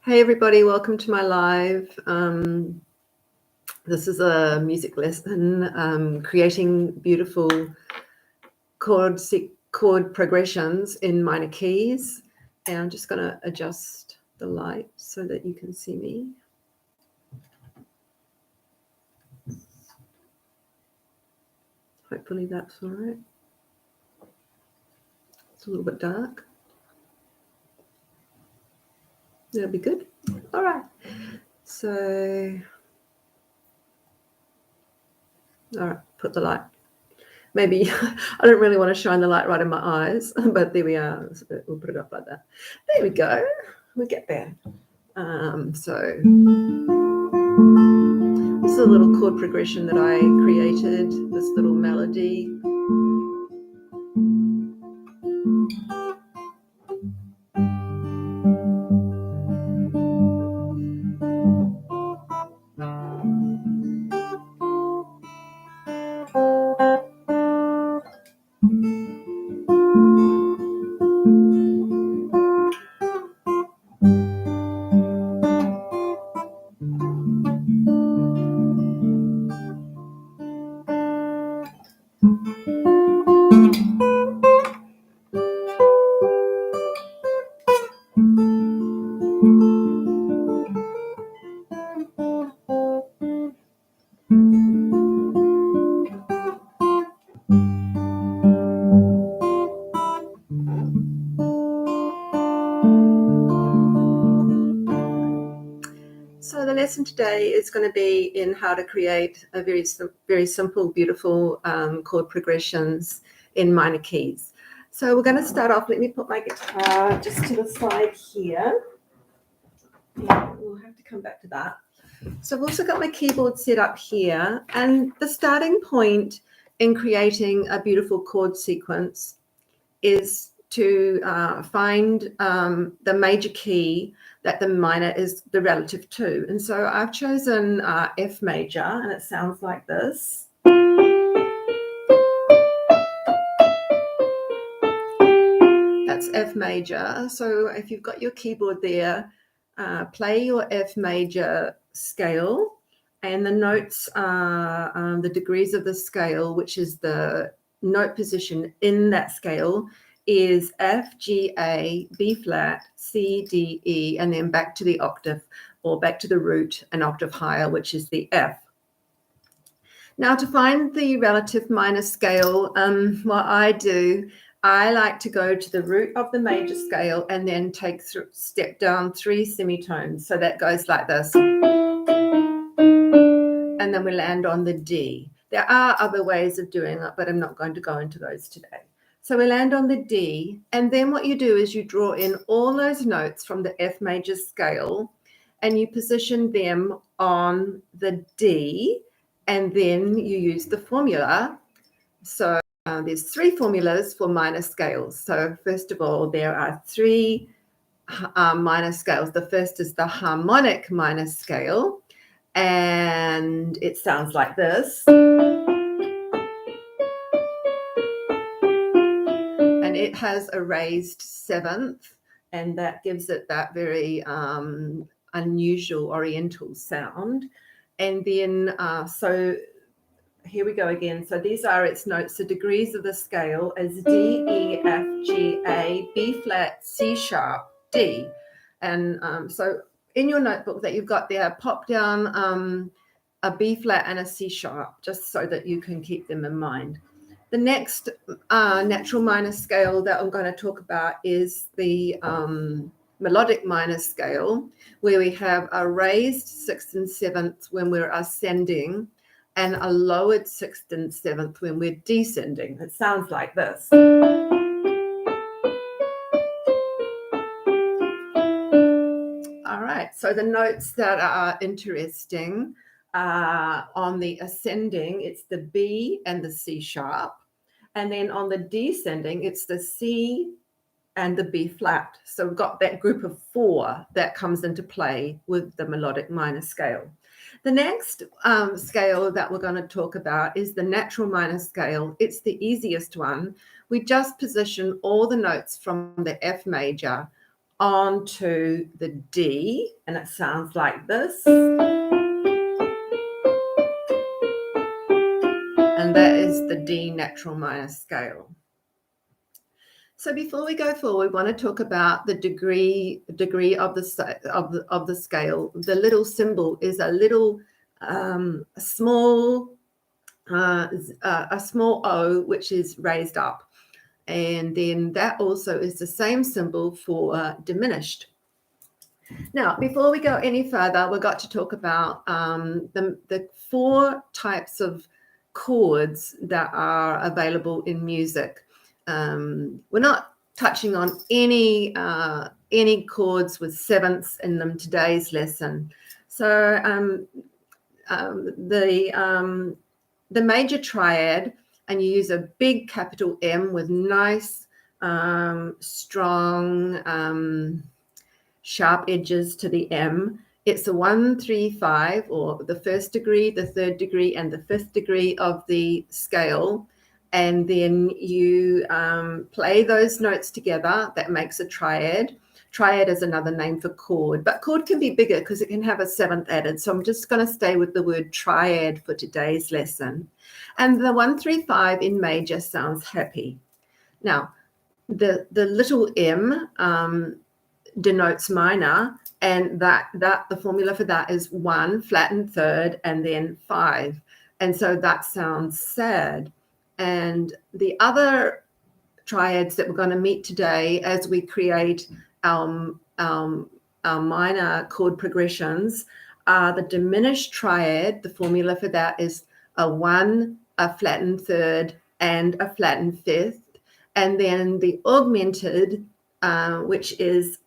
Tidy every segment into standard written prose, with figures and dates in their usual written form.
Hey everybody, welcome to my live. This is a music lesson, creating beautiful chord progressions in minor keys. And I'm just going to adjust the light so that you can see me. Hopefully that's all right. It's a little bit dark. That'll be good. All right. So, all right, put the light. Maybe I don't really want to shine the light right in my eyes, but there we are. We'll put it up like that. There we go. We get there. So this is a little chord progression that I created, this little melody. So the lesson today is going to be in how to create a very simple, beautiful chord progressions in minor keys. So we're going to start off. Let me put my guitar just to the side here. Yeah, we'll have to come back to that. So I've also got my keyboard set up here, and the starting point in creating a beautiful chord sequence is to find the major key that the minor is the relative to. And so I've chosen F major, and it sounds like this. That's F major. So if you've got your keyboard there, play your F major scale, and the notes are the degrees of the scale, which is the note position in that scale, is F, G, A, B flat, C, D, E, and then back to the octave or back to the root an octave higher, which is the F. Now to find the relative minor scale, what I do, I like to go to the root of the major scale and then step down 3 semitones. So that goes like this. And then we land on the D. There are other ways of doing it, but I'm not going to go into those today. So we land on the D, and then what you do is you draw in all those notes from the F major scale, and you position them on the D, and then you use the formula. So there's 3 formulas for minor scales. So first of all, there are 3 minor scales. The first is the harmonic minor scale, and it sounds like this. And it has a raised 7th, and that gives it that very unusual oriental sound. And then so here we go again. So these are its notes. The degrees of the scale is D, E, F, G, A, B flat, C sharp, D. And so in your notebook that you've got there, pop down a B flat and a C sharp, just so that you can keep them in mind. The next natural minor scale that I'm going to talk about is the melodic minor scale, where we have a raised 6th and 7th when we're ascending, and a lowered 6th and 7th when we're descending. It sounds like this. All right, so the notes that are interesting on the ascending, it's the B and the C sharp. And then on the descending, it's the C and the B flat. So we've got that group of 4 that comes into play with the melodic minor scale. The next scale that we're going to talk about is the natural minor scale. It's the easiest one. We just position all the notes from the F major onto the D, and it sounds like this. And that is the D natural minor scale. So before we go forward, we want to talk about the degree of the scale. The little symbol is a little small O, which is raised up, and then that also is the same symbol for diminished. Now, before we go any further, we've got to talk about the 4 types of chords that are available in music. We're not touching on any chords with sevenths in them today's lesson. So the major triad, and you use a big capital M with nice strong sharp edges to the M. It's a 1, 3, 5, or the first degree, the third degree, and the fifth degree of the scale. And then you play those notes together. That makes a triad. Triad is another name for chord, but chord can be bigger because it can have a seventh added. So I'm just going to stay with the word triad for today's lesson. And the 1, 3, 5 in major sounds happy. Now, the little m denotes minor, and that the formula for that is 1 flattened third and then 5, and so that sounds sad. And the other triads that we're going to meet today as we create our minor chord progressions are the diminished triad. The formula for that is a 1, a flattened third, and a flattened fifth. And then the augmented, which is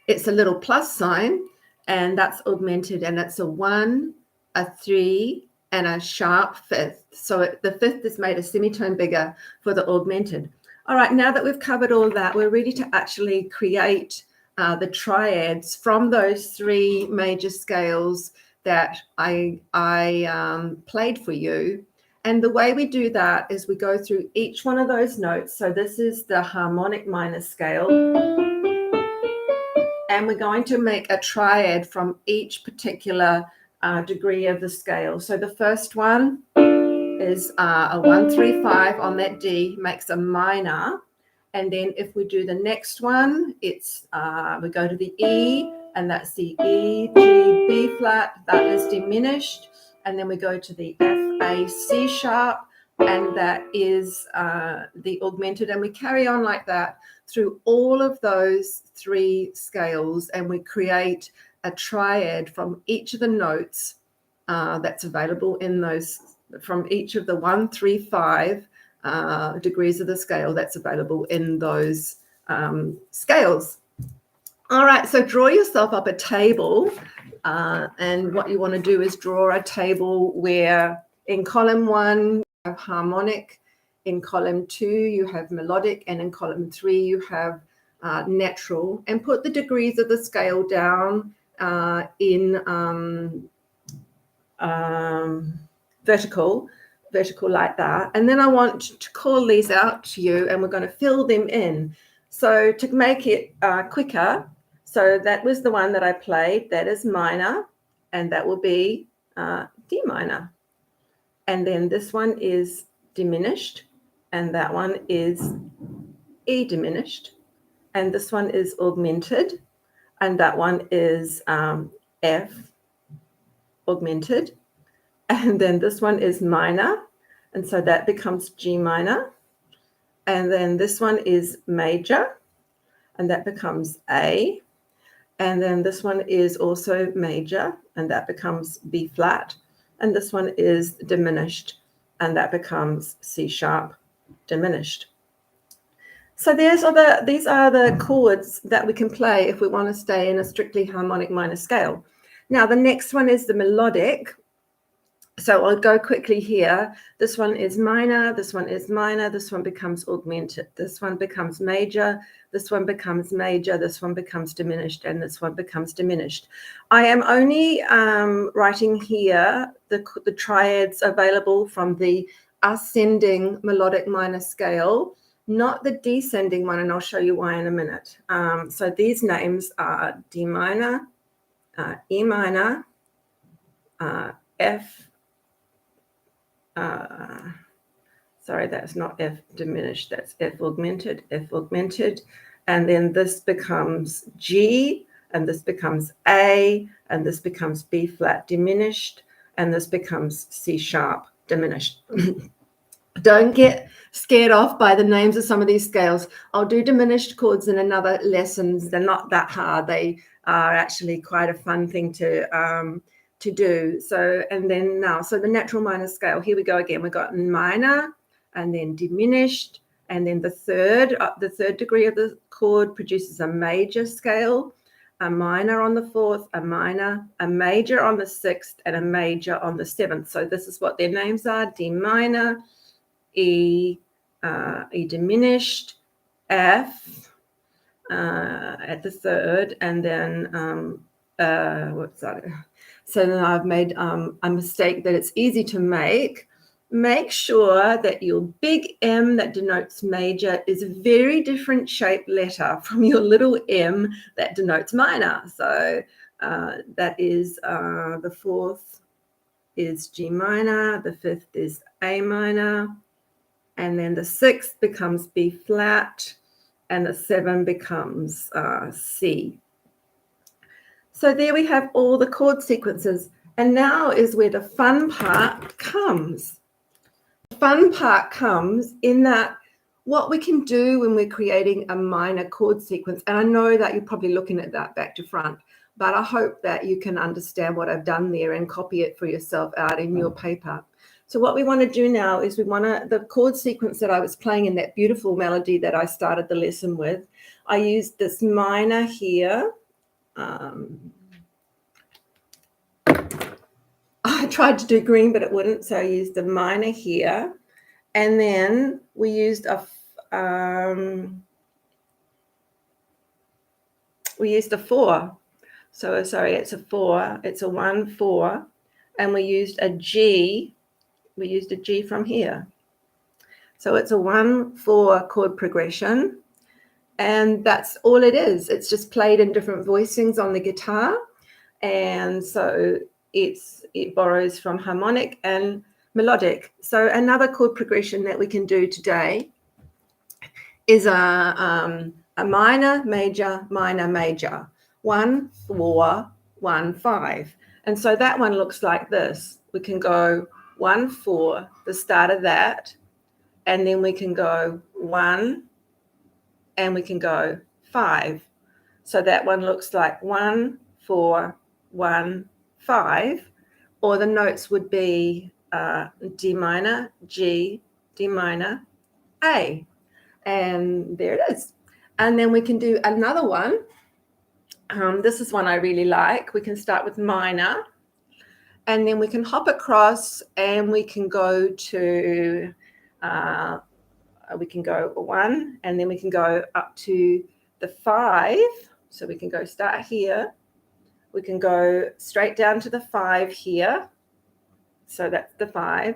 it's a little plus sign, and that's augmented, and it's a 1, a 3, and a sharp fifth. So the fifth is made a semitone bigger for the augmented. All right, now that we've covered all that, we're ready to actually create the triads from those 3 major scales that I played for you. And the way we do that is we go through each one of those notes. So this is the harmonic minor scale. And we're going to make a triad from each particular degree of the scale. So the first one is a 1, 3, 5 on that D, makes a minor. And then if we do the next one, it's we go to the E, and that's the E, G, B flat, that is diminished. And then we go to the F, A, C sharp, and that is the augmented. And we carry on like that through all of those 3 scales, and we create a triad from each of the notes that's available in those, from each of the 1, 3, 5 degrees of the scale that's available in those scales. All right, so draw yourself up a table, and what you want to do is draw a table where in column 1 you have harmonic, in column 2 you have melodic, and in column 3 you have natural, and put the degrees of the scale down in vertical like that. And then I want to call these out to you, and we're going to fill them in. So to make it quicker, so that was the one that I played, that is minor, and that will be D minor. And then this one is diminished, and that one is E diminished. And this one is augmented, and that one is F augmented. And then this one is minor, and so that becomes G minor. And then this one is major, and that becomes A. And then this one is also major, and that becomes B flat. And this one is diminished, and that becomes C sharp diminished. So these are the chords that we can play if we want to stay in a strictly harmonic minor scale. Now the next one is the melodic. So I'll go quickly here. This one is minor, this one is minor, this one becomes augmented, this one becomes major, this one becomes major, this one becomes diminished, and this one becomes diminished. I am only writing here the triads available from the ascending melodic minor scale, not the descending one, and I'll show you why in a minute. So these names are D minor, E minor, F, sorry, that's not F diminished, that's F augmented, and then this becomes G, and this becomes A, and this becomes B flat diminished, and this becomes C sharp diminished. Don't get scared off by the names of some of these scales. I'll do diminished chords in another lessons. They're not that hard. They are actually quite a fun thing to do. So, and then now, so the natural minor scale, here we go again. We've got minor and then diminished, and then the third degree of the chord produces a major scale, a minor on the fourth, a minor, a major on the sixth, and a major on the seventh. So this is what their names are: D minor, E diminished, F at the third, and then what's that? So then I've made a mistake that it's easy to make. Make sure that your big M that denotes major is a very different shaped letter from your little m that denotes minor. So that is the fourth is G minor, the fifth is A minor, and then the sixth becomes B flat, and the seven becomes C. So there we have all the chord sequences, and now is where the fun part comes. The fun part comes in that what we can do when we're creating a minor chord sequence, and I know that you're probably looking at that back to front, but I hope that you can understand what I've done there and copy it for yourself out in your paper. So what we want to do now is the chord sequence that I was playing in that beautiful melody that I started the lesson with, I used this minor here. I tried to do green, but it wouldn't, so I used the minor here. And then we used a 4. So sorry, it's a 4. It's a 1-4, and we used a G. We used a G from here. So it's a 1-4 chord progression, and that's all it is. It's just played in different voicings on the guitar, and so it borrows from harmonic and melodic. So another chord progression that we can do today is a minor, major, minor, major, 1-4, 1-5. And so that one looks like this. We can go 1-4, the start of that, and then we can go 1, and we can go 5. So that one looks like 1-4, 1-5, or the notes would be D minor, G, D minor, A. And there it is. And then we can do another one. This is one I really like. We can start with minor, and then we can hop across, and we can go to, we can go 1, and then we can go up to the 5. So we can go start here. We can go straight down to the 5 here. So that's the 5.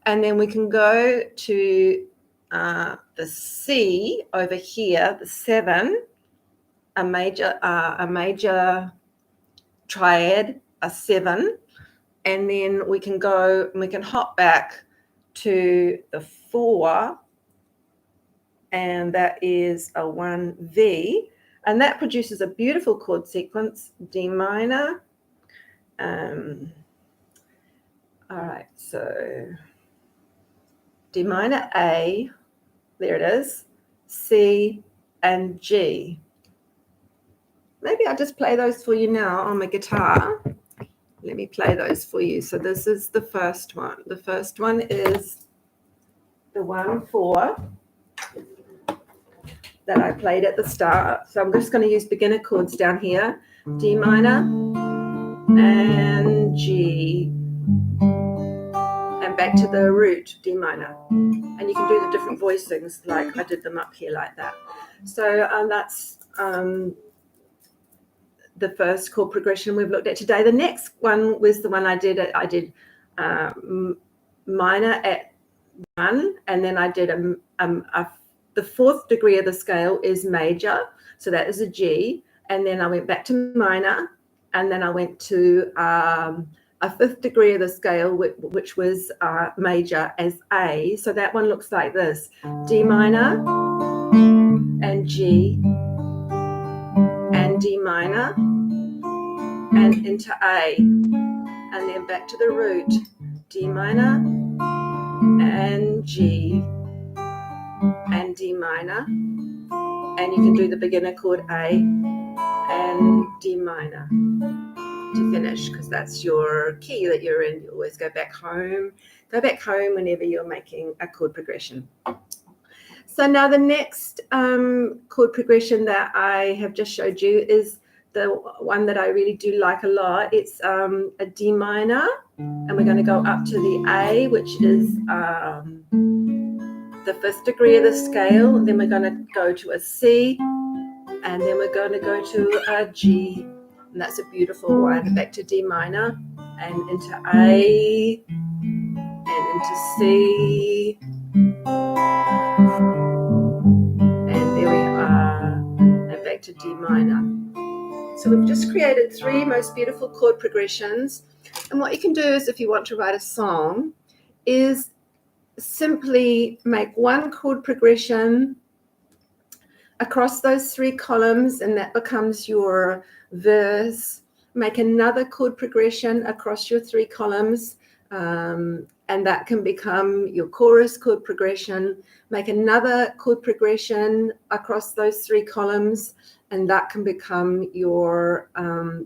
And then we can go to the C over here, the 7, a major triad, a 7, and then we can go and we can hop back to the 4, and that is a 1V, and that produces a beautiful chord sequence, D minor. All right, so D minor, A, there it is, C, and G. Maybe I'll just play those for you now on my guitar. Let me play those for you. So this is the first one. The first one is the 1-4 that I played at the start. So I'm just going to use beginner chords down here. D minor and G. And back to the root, D minor. And you can do the different voicings like I did them up here like that. So that's the first chord progression we've looked at today. The next one was the one I did minor at 1, and then I did a the fourth degree of the scale is major, so that is a G, and then I went back to minor, and then I went to a fifth degree of the scale, which was major, as A. So that one looks like this: D minor and G and D minor and into A, and then back to the root: D minor and G and D minor, and you can do the beginner chord A and D minor to finish, because that's your key that you're in. You always go back home whenever you're making a chord progression. So now the next chord progression that I have just showed you is the one that I really do like a lot. It's a D minor, and we're going to go up to the A, which is the fifth degree of the scale. Then we're going to go to a C, and then we're going to go to a G, and that's a beautiful one. Back to D minor and into A and into C, and there we are, and back to D minor. So we've just created three most beautiful chord progressions, and what you can do is, if you want to write a song, is simply make one chord progression across those three columns, and that becomes your verse. Make another chord progression across your three columns, and that can become your chorus chord progression. Make another chord progression across those three columns, and that can become your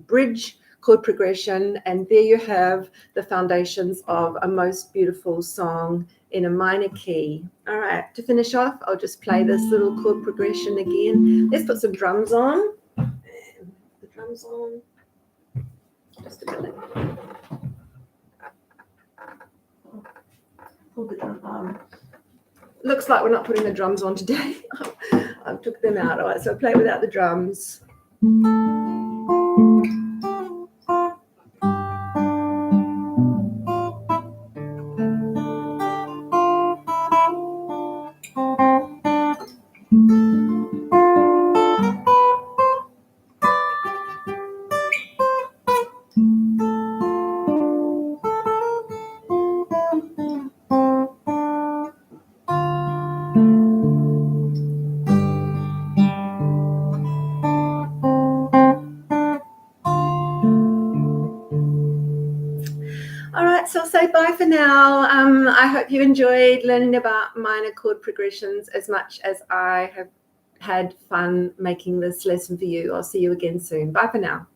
bridge chord progression. And there you have the foundations of a most beautiful song in a minor key. All right, to finish off, I'll just play this little chord progression again. Let's put some drums on. The drums on. Just a minute. Pull the drum on. Looks like we're not putting the drums on today. I took them out. All right, so I'll play without the drums. So I'll say bye for now. I hope you enjoyed learning about minor chord progressions as much as I have had fun making this lesson for you. I'll see you again soon. Bye for now.